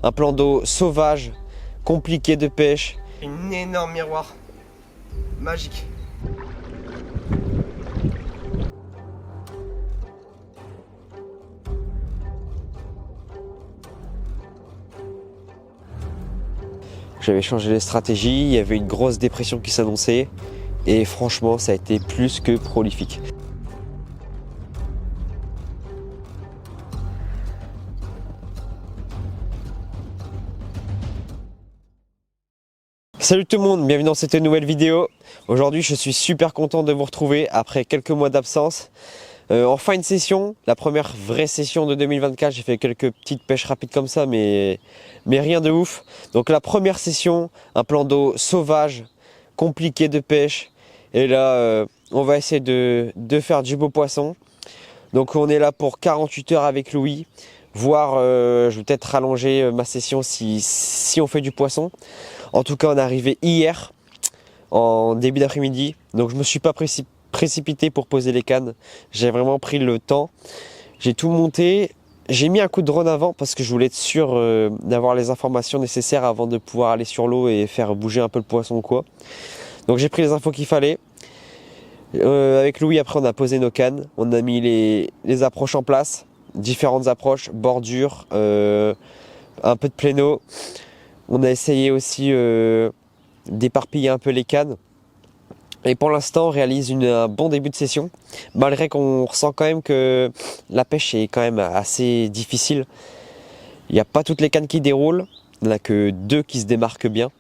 Un plan d'eau sauvage, compliqué de pêche. Un énorme miroir. Magique. J'avais changé les stratégies, il y avait une grosse dépression qui s'annonçait. Et franchement, ça a été plus que prolifique. Salut tout le monde, bienvenue dans cette nouvelle vidéo. Aujourd'hui, je suis super content de vous retrouver après quelques mois d'absence. Enfin une session, la première vraie session de 2024. J'ai fait quelques petites pêches rapides comme ça, mais rien de ouf. Donc la première session, un plan d'eau sauvage, compliqué de pêche. Et là, on va essayer de faire du beau poisson. Donc on est là pour 48 heures avec Louis. Voire, je vais peut-être rallonger ma session si on fait du poisson. En tout cas, on est arrivé hier, en début d'après-midi. Donc je me suis pas précipité pour poser les cannes. J'ai vraiment pris le temps. J'ai tout monté. J'ai mis un coup de drone avant parce que je voulais être sûr d'avoir les informations nécessaires avant de pouvoir aller sur l'eau et faire bouger un peu le poisson ou quoi. Donc j'ai pris les infos qu'il fallait. Avec Louis, après, on a posé nos cannes. On a mis les approches en place. Différentes approches, bordure, un peu de pléno. On a essayé aussi d'éparpiller un peu les cannes. Et pour l'instant, on réalise un bon début de session. Malgré qu'on ressent quand même que la pêche est quand même assez difficile. Il n'y a pas toutes les cannes qui déroulent. Il n'y en a que 2 qui se démarquent bien.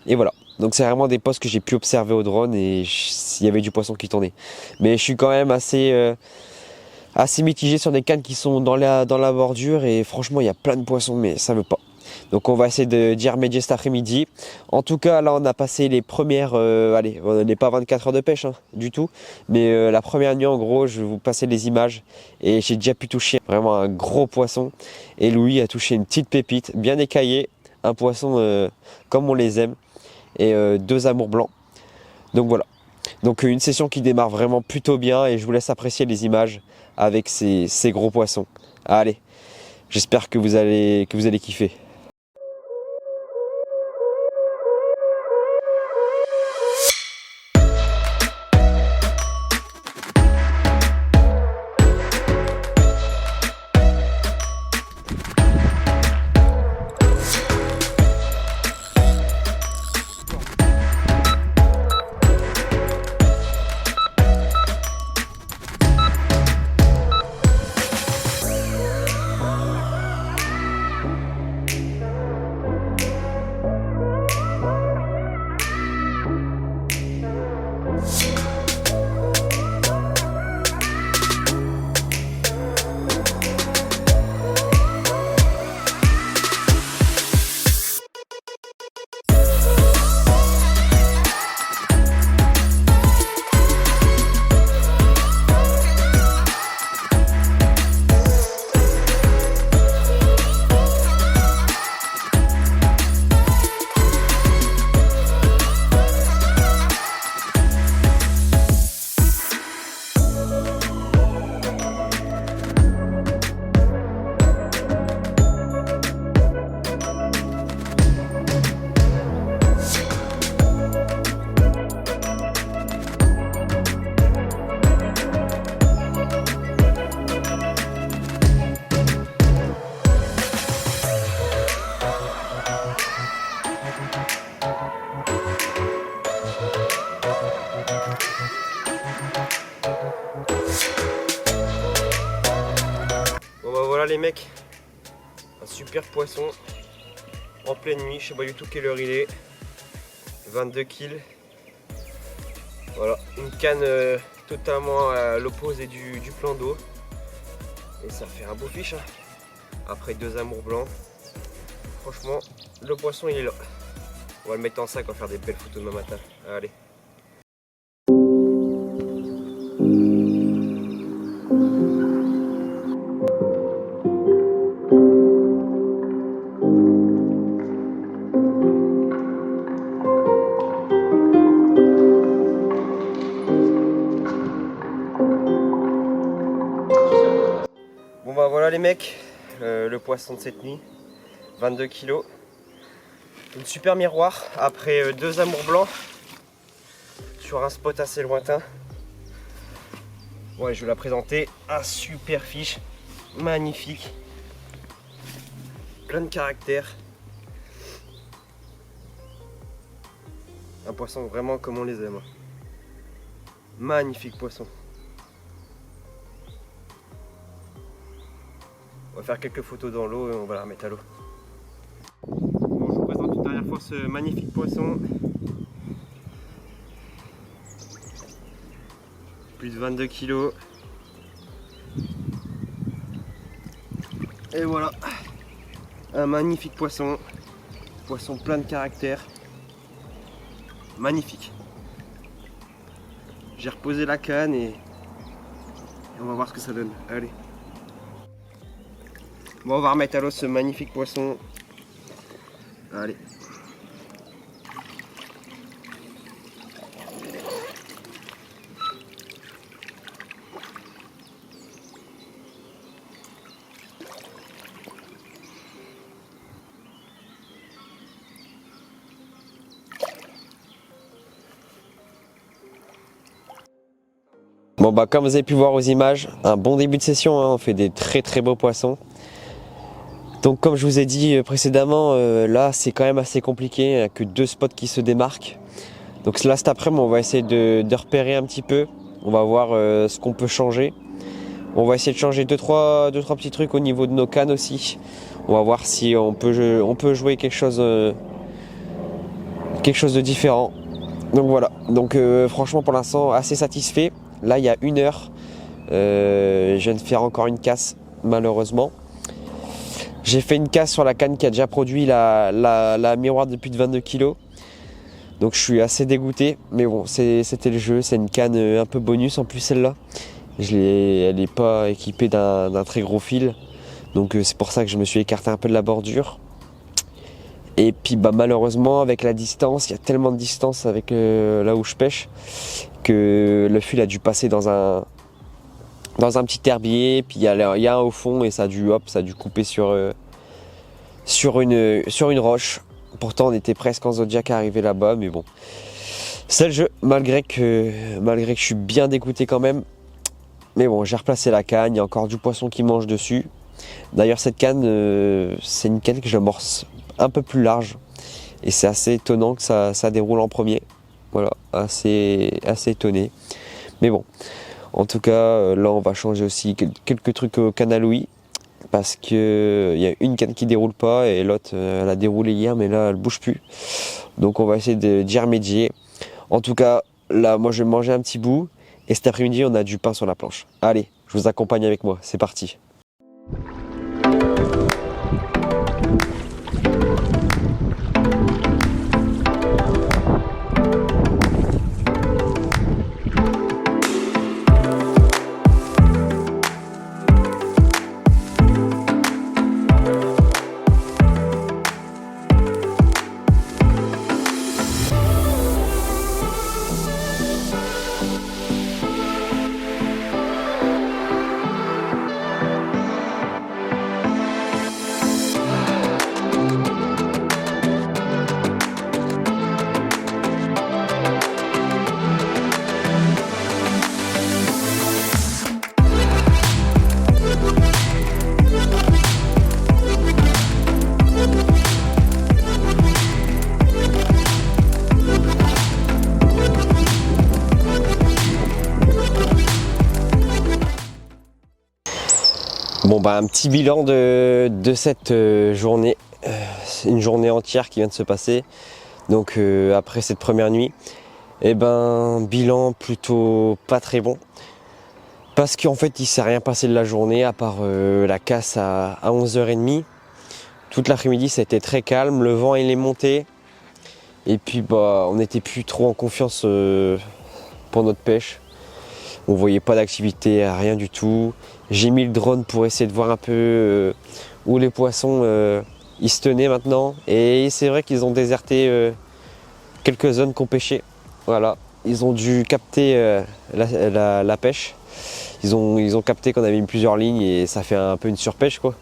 Et voilà. Donc c'est vraiment des postes que j'ai pu observer au drone et il y avait du poisson qui tournait. Mais je suis quand même assez mitigé sur des cannes qui sont dans la bordure et franchement il y a plein de poissons mais ça veut pas. Donc on va essayer d'y remédier cet après-midi. En tout cas là on a passé les premières, allez on n'est pas 24 heures de pêche hein, du tout. Mais la première nuit en gros je vais vous passer les images et j'ai déjà pu toucher vraiment un gros poisson. Et Louis a touché une petite pépite bien écaillée, un poisson comme on les aime. Et 2 amours blancs. Donc voilà. Donc une session qui démarre vraiment plutôt bien et je vous laisse apprécier les images avec ces gros poissons. Allez, j'espère que vous allez kiffer. Bon bah voilà les mecs, un super poisson en pleine nuit, je sais pas du tout quelle heure il est, 22 kills. Voilà, une canne totalement à l'opposé du plan d'eau. Et ça fait un beau fiche hein. Après 2 amours blancs. Franchement, le poisson il est là. On va le mettre en sac, on va faire des belles photos demain matin. Allez. Bon bah voilà les mecs, le poisson de cette nuit. 22 kg. Une super miroir après 2 amours blancs sur un spot assez lointain. Ouais, je vais la présenter. Un super fiche, magnifique, plein de caractère. Un poisson vraiment comme on les aime. Magnifique poisson. On va faire quelques photos dans l'eau et on va la remettre à l'eau. Bon, je vous présente une dernière fois ce magnifique poisson. Plus de 22 kg. Et voilà, un magnifique poisson. Poisson plein de caractère. Magnifique. J'ai reposé la canne et on va voir ce que ça donne. Allez. Bon, on va remettre à l'eau ce magnifique poisson. Allez. Bon bah comme vous avez pu voir aux images, un bon début de session, hein, on fait des très beaux poissons. Donc comme je vous ai dit précédemment, là c'est quand même assez compliqué, il n'y a que 2 spots qui se démarquent. Donc là cet après-midi on va essayer de repérer un petit peu, on va voir ce qu'on peut changer. On va essayer de changer 2-3 petits trucs au niveau de nos cannes aussi. On va voir si on peut jouer quelque chose de différent. Donc voilà, donc franchement pour l'instant assez satisfait. Là il y a 1 heure, je viens de faire encore une casse malheureusement. J'ai fait une casse sur la canne qui a déjà produit la miroir de plus de 22 kg. Donc je suis assez dégoûté, mais bon c'était le jeu, c'est une canne un peu bonus en plus celle-là. Elle n'est pas équipée d'un très gros fil, donc c'est pour ça que je me suis écarté un peu de la bordure. Et puis bah, malheureusement avec la distance, il y a tellement de distance avec là où je pêche que le fil a dû passer dans un petit herbier, puis il y a un au fond et ça a dû couper sur une roche. Pourtant on était presque en Zodiac à arriver là-bas, mais bon. C'est le jeu, malgré que je suis bien dégoûté quand même. Mais bon, j'ai replacé la canne, il y a encore du poisson qui mange dessus. D'ailleurs cette canne, c'est une canne que j'amorce un peu plus large. Et c'est assez étonnant que ça déroule en premier. Voilà, assez étonné. Mais bon, en tout cas, là on va changer aussi quelques trucs au canne à Louis. Parce que il y a une canne qui déroule pas et l'autre elle a déroulé hier mais là elle bouge plus. Donc on va essayer d'y remédier. En tout cas, là moi je vais manger un petit bout. Et cet après-midi on a du pain sur la planche. Allez, je vous accompagne avec moi, c'est parti. Bon bah un petit bilan de cette journée, c'est une journée entière qui vient de se passer. Donc après cette première nuit, et ben bilan plutôt pas très bon. Parce qu'en fait il s'est rien passé de la journée à part la casse à 11h30. Toute l'après-midi ça a été très calme, le vent il est monté. Et puis bah on n'était plus trop en confiance pour notre pêche. On voyait pas d'activité, rien du tout. J'ai mis le drone pour essayer de voir un peu où les poissons ils se tenaient maintenant. Et c'est vrai qu'ils ont déserté quelques zones qu'on pêchait. Voilà, ils ont dû capter la pêche. Ils ont capté qu'on avait mis plusieurs lignes et ça fait un peu une surpêche quoi.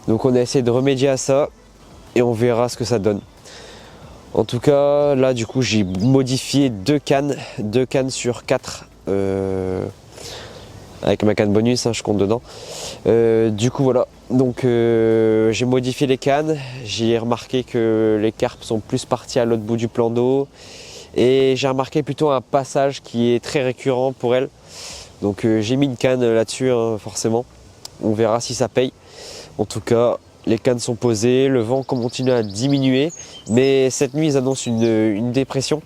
Donc on a essayé de remédier à ça. et on verra ce que ça donne. En tout cas, là du coup j'ai modifié 2 cannes sur 4 avec ma canne bonus, hein, je compte dedans. Du coup voilà, donc j'ai modifié les cannes, j'ai remarqué que les carpes sont plus parties à l'autre bout du plan d'eau et j'ai remarqué plutôt un passage qui est très récurrent pour elles. Donc j'ai mis une canne là-dessus, hein, forcément, on verra si ça paye. En tout cas, les cannes sont posées, le vent continue à diminuer, mais cette nuit ils annoncent une dépression.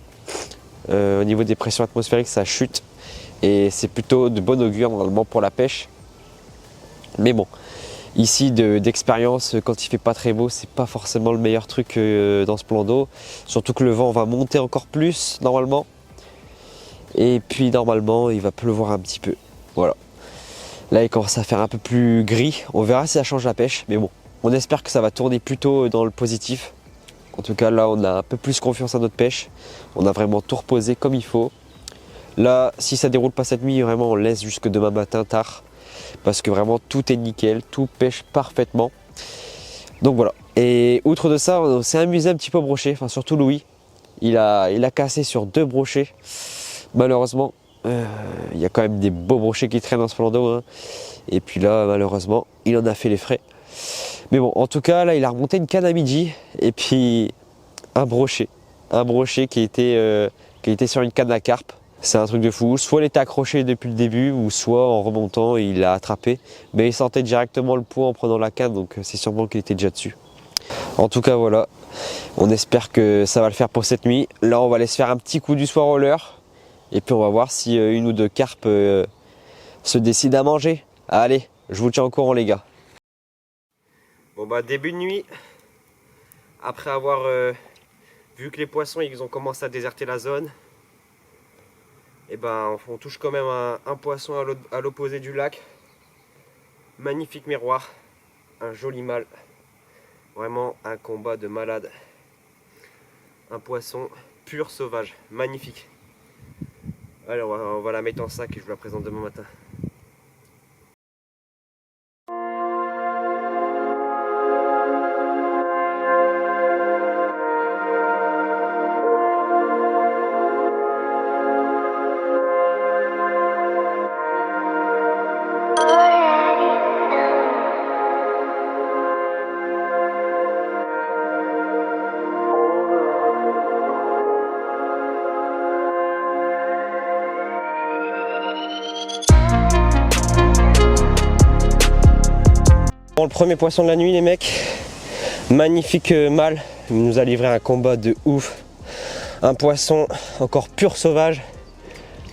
Au niveau des pressions atmosphériques, ça chute et c'est plutôt de bon augure normalement pour la pêche. Mais bon, ici d'expérience, quand il fait pas très beau, c'est pas forcément le meilleur truc dans ce plan d'eau. Surtout que le vent va monter encore plus normalement. Et puis normalement il va pleuvoir un petit peu. Voilà. Là il commence à faire un peu plus gris. On verra si ça change la pêche, mais bon. On espère que ça va tourner plutôt dans le positif. En tout cas là on a un peu plus confiance à notre pêche. On a vraiment tout reposé comme il faut. Là si ça déroule pas cette nuit, vraiment on laisse jusque demain matin tard. Parce que vraiment tout est nickel, tout pêche parfaitement. Donc voilà. Et outre de ça, on s'est amusé un petit peu au brochet, enfin surtout Louis. Il a cassé sur 2 brochets. Malheureusement, il y a quand même des beaux brochets qui traînent dans ce plan d'eau. Hein. Et puis là malheureusement, il en a fait les frais. Mais bon, en tout cas, là, il a remonté une canne à midi et puis un brochet qui était sur une canne à carpe. C'est un truc de fou. Soit il était accroché depuis le début, ou soit en remontant, il l'a attrapé. Mais il sentait directement le poids en prenant la canne, donc c'est sûrement qu'il était déjà dessus. En tout cas, voilà. On espère que ça va le faire pour cette nuit. Là, on va aller se faire un petit coup du soir au leurre. Et puis on va voir si une ou deux carpes se décident à manger. Allez, je vous tiens au courant, les gars. Bon bah début de nuit, après avoir vu que les poissons ils ont commencé à déserter la zone, et ben on touche quand même un poisson à l'opposé du lac. Magnifique miroir, un joli mâle, vraiment un combat de malade. Un poisson pur sauvage, magnifique. Allez on va la mettre en sac et je vous la présente demain matin. Bon, le premier poisson de la nuit les mecs, magnifique mâle, il nous a livré un combat de ouf. Un poisson encore pur sauvage,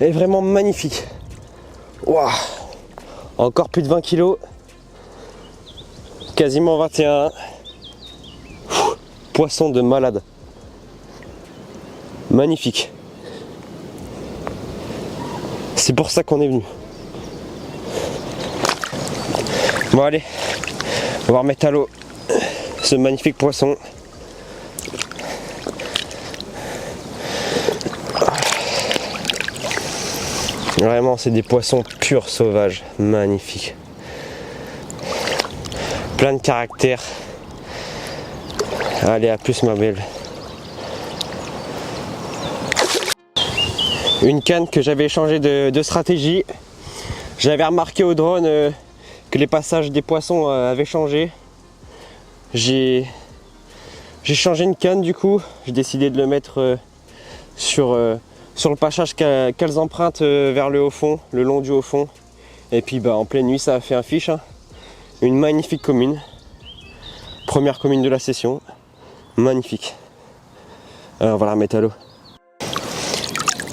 et vraiment magnifique. Waouh, encore plus de 20 kg, quasiment 21. Poisson de malade, magnifique. C'est pour ça qu'on est venu. Bon allez, on va remettre à l'eau ce magnifique poisson. Vraiment c'est des poissons purs sauvages, magnifiques. Plein de caractère. Allez, à plus ma belle. Une canne que j'avais changé de stratégie. J'avais remarqué au drone que les passages des poissons avaient changé. J'ai changé une canne du coup. J'ai décidé de le mettre sur le passage qu'elles empruntent vers le haut fond, le long du haut fond. Et puis bah, en pleine nuit ça a fait un fiche. Hein. Une magnifique commune. Première commune de la session. Magnifique. Alors on va la remettre à l'eau.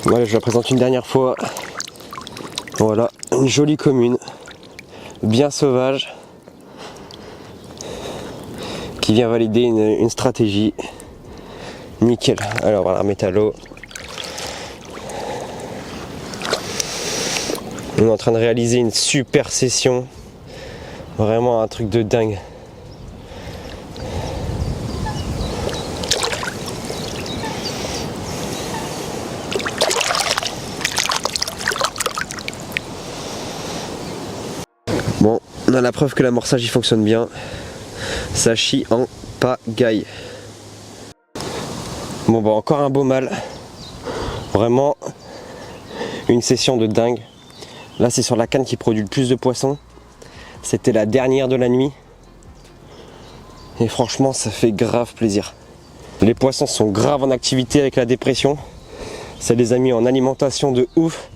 Voilà, je la présente une dernière fois. Voilà, une jolie commune. Bien sauvage. Qui vient valider une stratégie. Nickel. Alors on va la remettre à l'eau. On est en train de réaliser une super session. Vraiment un truc de dingue. Bon, on a la preuve que l'amorçage il fonctionne bien. Ça chie en Pagaille. Bon bah encore un beau mâle. Vraiment une session de dingue. Là c'est sur la canne qui produit le plus de poissons. C'était la dernière de la nuit. Et franchement ça fait grave plaisir. Les poissons sont grave en activité avec la dépression. Ça les a mis en alimentation de ouf.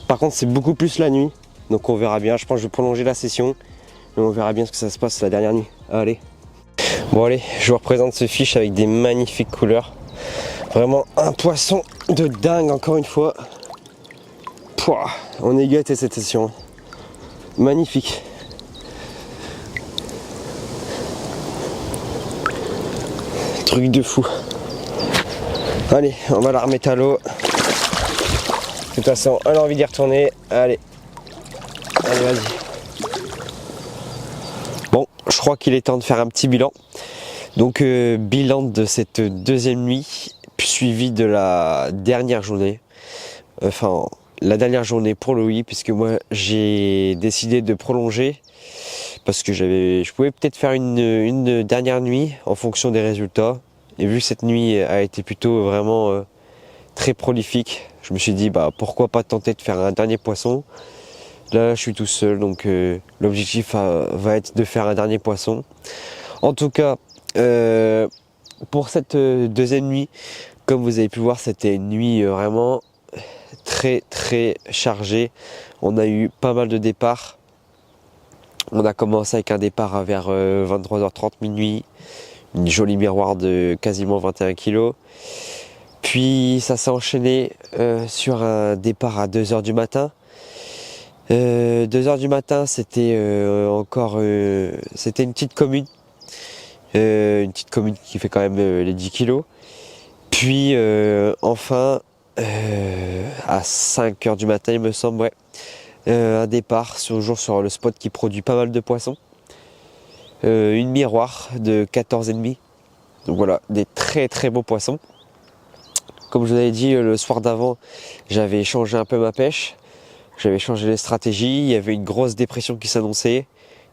Par contre c'est beaucoup plus la nuit. Donc on verra bien. Je pense que je vais prolonger la session. Et on verra bien ce que ça se passe la dernière nuit. Allez. Bon allez, je vous représente ce fiche avec des magnifiques couleurs. Vraiment un poisson de dingue encore une fois. Pouah, on est gâté cette session. Magnifique. Truc de fou. Allez, on va la remettre à l'eau. De toute façon, elle a envie d'y retourner. Allez. Allez, vas-y. Bon, je crois qu'il est temps de faire un petit bilan. Donc, bilan de cette deuxième nuit, suivi de la dernière journée. Enfin, la dernière journée pour Louis, puisque moi j'ai décidé de prolonger parce que je pouvais peut-être faire une dernière nuit en fonction des résultats. Et vu que cette nuit a été plutôt vraiment très prolifique, je me suis dit bah pourquoi pas tenter de faire un dernier poisson. Là je suis tout seul, donc l'objectif va être de faire un dernier poisson. En tout cas, pour cette deuxième nuit, comme vous avez pu voir, c'était une nuit vraiment très chargée. On a eu pas mal de départs. On a commencé avec un départ vers 23h30 minuit, une jolie miroir de quasiment 21 kg. Puis ça s'est enchaîné sur un départ à 2h du matin. 2h du matin, c'était c'était une petite commune. Une petite commune qui fait quand même les 10 kg. Puis enfin, à 5h du matin, il me semble, ouais, un départ toujours sur le spot qui produit pas mal de poissons. Une miroir de 14,5. Donc voilà, des très beaux poissons. Comme je vous avais dit le soir d'avant, j'avais changé un peu ma pêche. J'avais changé les stratégies. Il y avait une grosse dépression qui s'annonçait.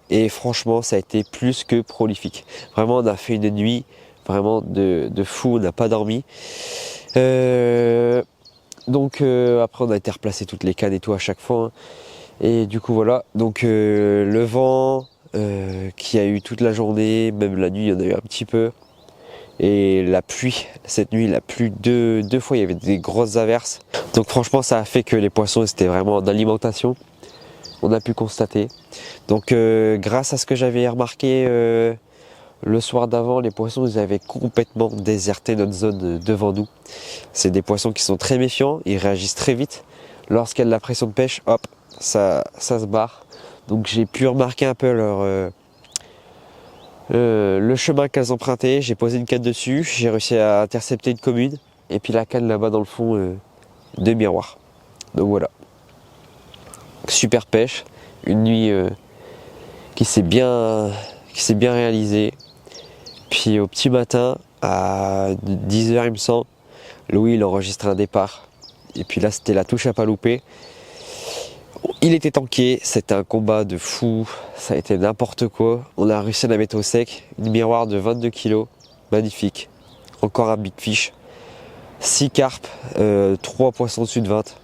Et franchement, ça a été plus que prolifique. Vraiment, on a fait une nuit vraiment de fou. On n'a pas dormi. Donc après, on a été replacer toutes les cannes et tout à chaque fois. Hein. Et du coup, voilà. Donc le vent qui a eu toute la journée, même la nuit, il y en a eu un petit peu. Et la pluie, cette nuit, il a plu deux fois, il y avait des grosses averses. Donc franchement, ça a fait que les poissons, c'était vraiment en alimentation. On a pu constater. Donc grâce à ce que j'avais remarqué le soir d'avant, les poissons, ils avaient complètement déserté notre zone devant nous. C'est des poissons qui sont très méfiants, ils réagissent très vite. Lorsqu'il y a de la pression de pêche, hop, ça se barre. Donc j'ai pu remarquer un peu le chemin qu'elles empruntaient. J'ai posé une canne dessus, j'ai réussi à intercepter une commune. Et puis la canne là-bas dans le fond de miroir. Donc voilà. Super pêche. Une nuit qui s'est bien réalisée. Puis au petit matin, à 10h il me semble, Louis il enregistre un départ. Et puis là c'était la touche à pas louper. Il était tanké, c'était un combat de fou, ça a été n'importe quoi. On a réussi à la mettre au sec, une miroir de 22 kg, magnifique. Encore un big fish, 6 carpes, 3 poissons dessus de 20.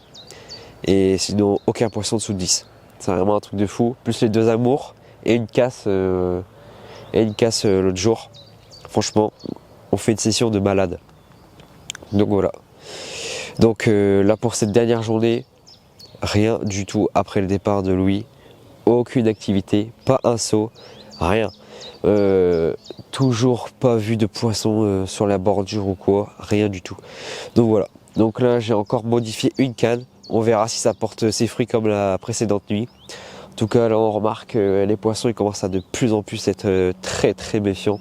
Et sinon aucun poisson dessous de 10. C'est vraiment un truc de fou. Plus les deux amours et une casse, l'autre jour. Franchement, on fait une session de malade. Donc voilà. Donc là pour cette dernière journée, rien du tout après le départ de Louis. Aucune activité, pas un saut, rien. Toujours pas vu de poisson sur la bordure ou quoi, rien du tout. Donc voilà. Donc là j'ai encore modifié une canne. On verra si ça porte ses fruits comme la précédente nuit. En tout cas là on remarque que les poissons ils commencent à de plus en plus être très méfiants.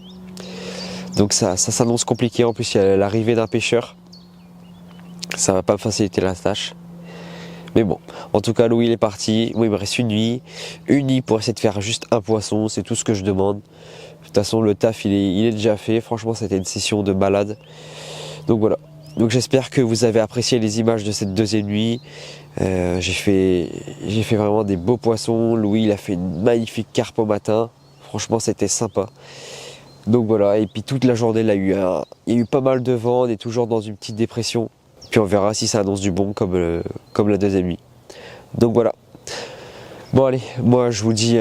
Donc ça s'annonce compliqué. En plus il y a l'arrivée d'un pêcheur. Ça va pas me faciliter la tâche. Mais bon, en tout cas Louis il est parti. Moi il me reste une nuit pour essayer de faire juste un poisson. C'est tout ce que je demande. De toute façon le taf il est déjà fait. Franchement c'était une session de malade. Donc voilà. Donc j'espère que vous avez apprécié les images de cette deuxième nuit. J'ai fait vraiment des beaux poissons. Louis il a fait une magnifique carpe au matin. Franchement c'était sympa. Donc voilà, et puis toute la journée, là, il y a eu pas mal de vent, on est toujours dans une petite dépression. Puis on verra si ça annonce du bon comme la deuxième nuit. Donc voilà. Bon allez, moi je vous dis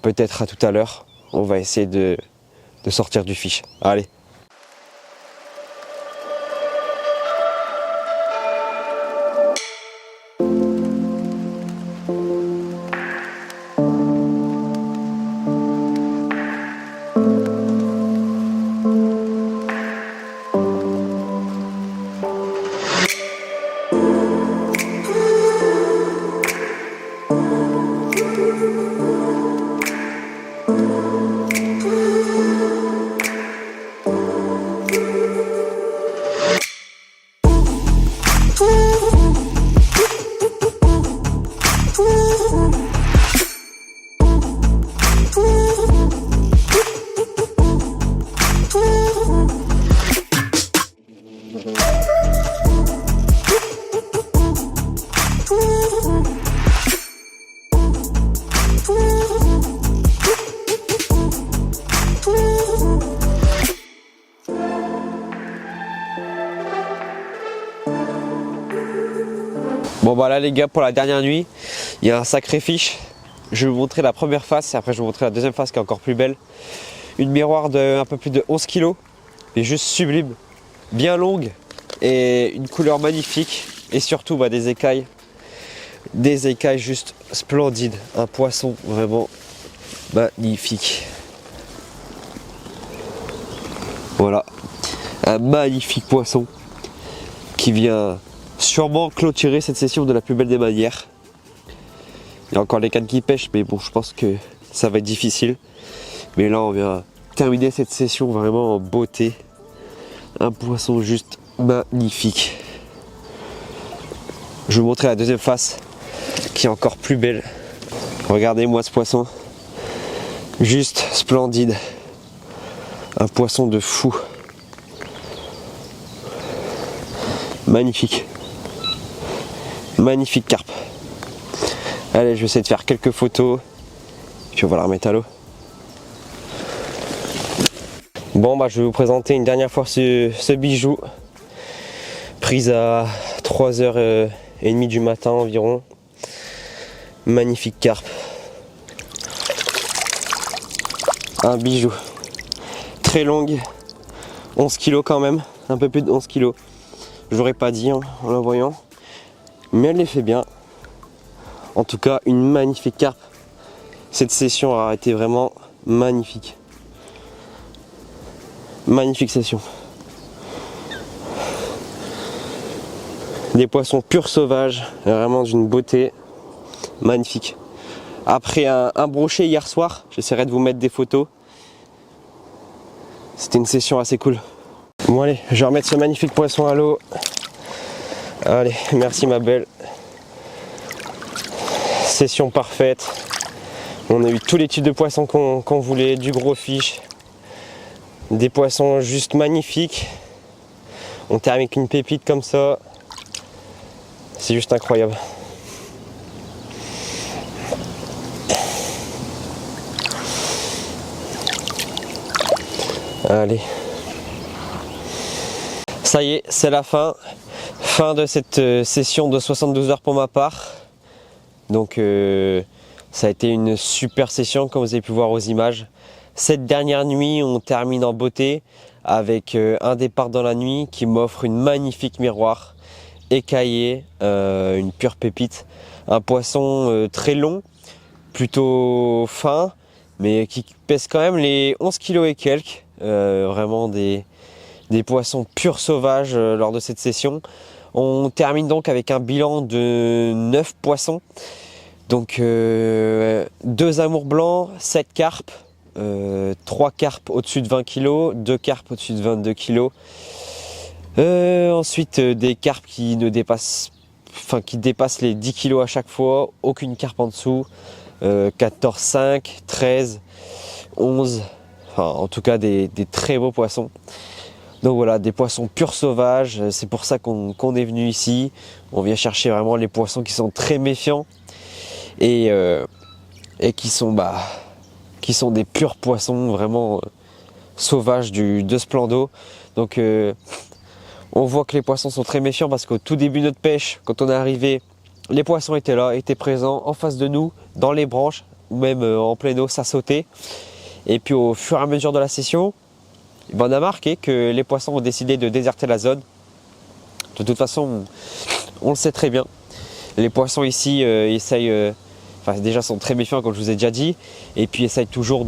peut-être à tout à l'heure. On va essayer de sortir du fiche. Allez. Bon bah là les gars, pour la dernière nuit, il y a un sacré fiche. Je vais vous montrer la première face et après je vais vous montrer la deuxième face qui est encore plus belle. Une miroir de un peu plus de 11 kg, et juste sublime, bien longue et une couleur magnifique. Et surtout bah, des écailles juste splendides. Un poisson vraiment magnifique. Voilà, un magnifique poisson qui vient sûrement clôturer cette session de la plus belle des manières. Il y a encore les cannes qui pêchent, mais bon, je pense que ça va être difficile. Mais là, on vient terminer cette session vraiment en beauté. Un poisson juste magnifique. Je vais vous montrer la deuxième face, qui est encore plus belle. Regardez-moi ce poisson. Juste splendide. Un poisson de fou. Magnifique. Magnifique carpe. Allez, je vais essayer de faire quelques photos. Puis on va la remettre à l'eau. Bon bah je vais vous présenter une dernière fois ce bijou. Prise à 3h30 du matin environ. Magnifique carpe. Un bijou. Très longue. 11 kg quand même. Un peu plus de 11 kg. Je l'aurais pas dit en la voyant. Mais elle les fait bien. En tout cas, une magnifique carpe. Cette session a été vraiment magnifique. Magnifique session. Des poissons purs sauvages, vraiment d'une beauté magnifique. Après un brochet hier soir, j'essaierai de vous mettre des photos. C'était une session assez cool. Bon allez, je vais remettre ce magnifique poisson à l'eau. Allez, merci ma belle. Session parfaite. On a eu tous les types de poissons qu'on voulait, du gros fiche, des poissons juste magnifiques. On termine avec une pépite comme ça. C'est juste incroyable. Allez. Ça y est, c'est la fin. Fin de cette session de 72 heures pour ma part. Donc ça a été une super session comme vous avez pu voir aux images. Cette dernière nuit, on termine en beauté avec un départ dans la nuit qui m'offre une magnifique miroir écaillée, une pure pépite. Un poisson très long, plutôt fin, mais qui pèse quand même les 11 kg et quelques. Vraiment des poissons purs sauvages lors de cette session. On termine donc avec un bilan de 9 poissons. Donc 2 amours blancs, 7 carpes, 3 carpes au-dessus de 20 kg, 2 carpes au-dessus de 22 kg. Ensuite des carpes qui dépassent les 10 kg à chaque fois, aucune carpe en dessous, 14, 5, 13, 11, enfin en tout cas des très beaux poissons. Donc voilà, des poissons purs sauvages, c'est pour ça qu'on est venu ici. On vient chercher vraiment les poissons qui sont très méfiants et qui sont des purs poissons vraiment sauvage de ce plan d'eau. Donc on voit que les poissons sont très méfiants parce qu'au tout début de notre pêche, quand on est arrivé, les poissons étaient là, étaient présents en face de nous, dans les branches, ou même en pleine eau, ça sautait. Et puis au fur et à mesure de la session, on a marqué que les poissons ont décidé de déserter la zone. De toute façon, on le sait très bien. Les poissons ici essayent, déjà sont très méfiants comme je vous ai déjà dit, et puis essayent toujours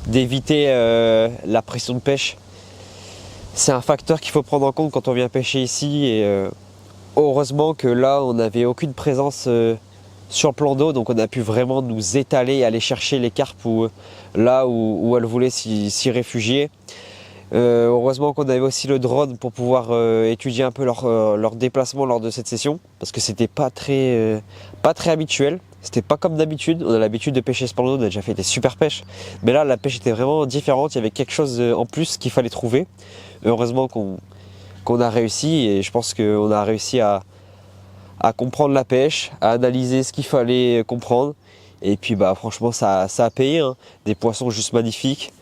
d'éviter la pression de pêche. C'est un facteur qu'il faut prendre en compte quand on vient pêcher ici, et heureusement que là on n'avait aucune présence sur le plan d'eau, donc on a pu vraiment nous étaler et aller chercher les carpes là où elles voulaient s'y réfugier. Heureusement qu'on avait aussi le drone pour pouvoir étudier un peu leur déplacement lors de cette session, parce que c'était pas très habituel, c'était pas comme d'habitude. On a l'habitude de pêcher ce plan d'eau, on a déjà fait des super pêches, mais là la pêche était vraiment différente, il y avait quelque chose en plus qu'il fallait trouver. Heureusement qu'on a réussi, et je pense qu'on a réussi à comprendre la pêche, à analyser ce qu'il fallait comprendre, et puis franchement ça a payé, hein. Des poissons juste magnifiques.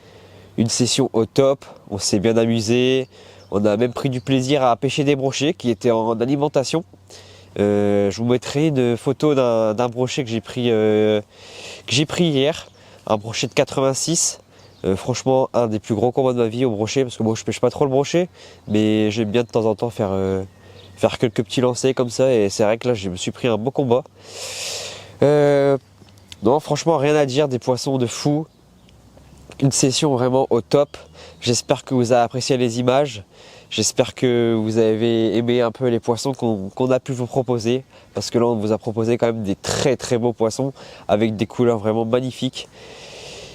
Une session au top, on s'est bien amusé, on a même pris du plaisir à pêcher des brochets qui étaient en alimentation. Je vous mettrai une photo d'un brochet que j'ai pris hier, un brochet de 86. Franchement, un des plus gros combats de ma vie au brochet, parce que moi je pêche pas trop le brochet, mais j'aime bien de temps en temps faire quelques petits lancers comme ça, et c'est vrai que là je me suis pris un beau combat. Non, franchement rien à dire, des poissons de fou. Une session vraiment au top. J'espère que vous avez apprécié les images. J'espère que vous avez aimé un peu les poissons qu'on a pu vous proposer. Parce que là, on vous a proposé quand même des très très beaux poissons avec des couleurs vraiment magnifiques.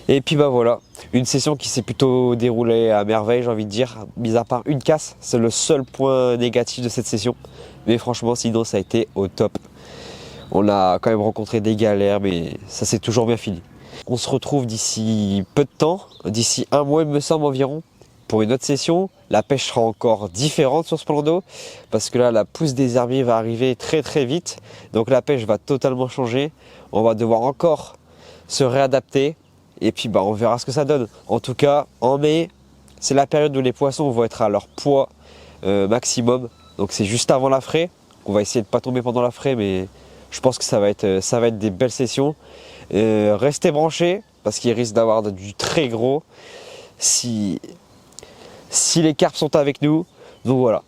Et puis voilà, une session qui s'est plutôt déroulée à merveille, j'ai envie de dire. Mis à part une casse, c'est le seul point négatif de cette session. Mais franchement, sinon, ça a été au top. On a quand même rencontré des galères, mais ça s'est toujours bien fini. On se retrouve d'ici peu de temps, d'ici un mois il me semble environ, pour une autre session. La pêche sera encore différente sur ce plan d'eau, parce que là la pousse des herbiers va arriver très très vite, donc la pêche va totalement changer. On va devoir encore se réadapter, et puis on verra ce que ça donne. En tout cas, en mai, c'est la période où les poissons vont être à leur poids maximum, donc c'est juste avant la fraie. On va essayer de ne pas tomber pendant la fraie, mais je pense que ça va être des belles sessions. Restez branchés parce qu'il risque d'avoir du très gros si les carpes sont avec nous. Donc voilà.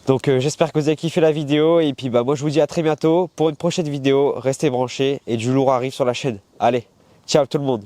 Donc j'espère que vous avez kiffé la vidéo, et puis moi je vous dis à très bientôt pour une prochaine vidéo. Restez branchés et du lourd arrive sur la chaîne. Allez, ciao tout le monde.